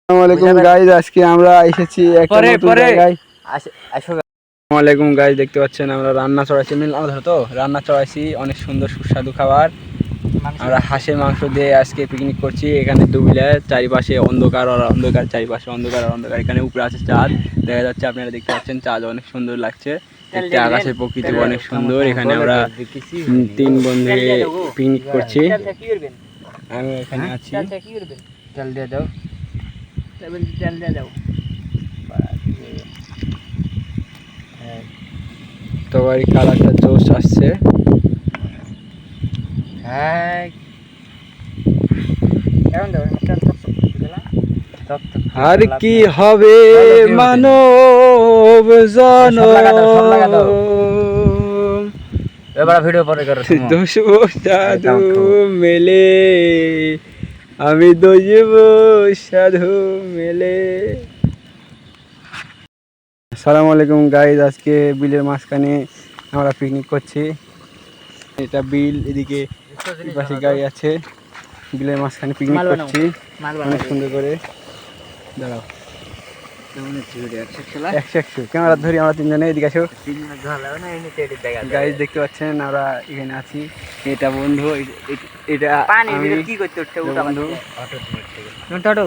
আসসালামু আলাইকুম গাইজ, আজকে আমরা এসেছি একটা নতুন জায়গায়। আসসালামু আলাইকুম গাইজ, দেখতে পাচ্ছেন আমরা রান্না চড়াইছি, রান্না চড়াইছি অনেক সুন্দর সুস্বাদু খাবার। আমরা হাঁসের মাংস দিয়ে আজকে পিকনিক করছি। এখানে দুবিলে চারিপাশে অন্ধকার আর অন্ধকার, চারিপাশে অন্ধকার আর অন্ধকার। এখানে উপরে আছে চাঁদ দেখা যাচ্ছে, আপনারা দেখতে পাচ্ছেন চাঁদ অনেক সুন্দর লাগছে দেখতে, আকাশের প্রকৃতি অনেক সুন্দর। এখানে আমরা 3 বন্ধু পিকনিক করছি। আমি এখানে আছি। তেল দিয়ে দাও, তেল দিয়ে দাও। তরকারি কালারটা জোশ আসছে। হ্যাঁ, আর কি হবে মানব জনম, এবার ভিডিও পরে করো। দোষ সাধু মেলে, আমি দোষব সাধু মেলে। আসসালামু আলাইকুম গাইজ, আজকে বিলের মাঝখানে আমরা পিকনিক করছি। এটা বিল, এদিকে পাশে গাড়ি আছে। বিলের মাঝখানে পিকনিক করছি অনেক সুন্দর করে। দাঁড়াও, 100 ক্যামেরা ধরি আমরা 3 জনে। এদিকে আসো গাইজ, দেখতে পাচ্ছেন আমরা এখানে আছি। এটা বন্ধু, এটা কি করতে বন্ধু। অটো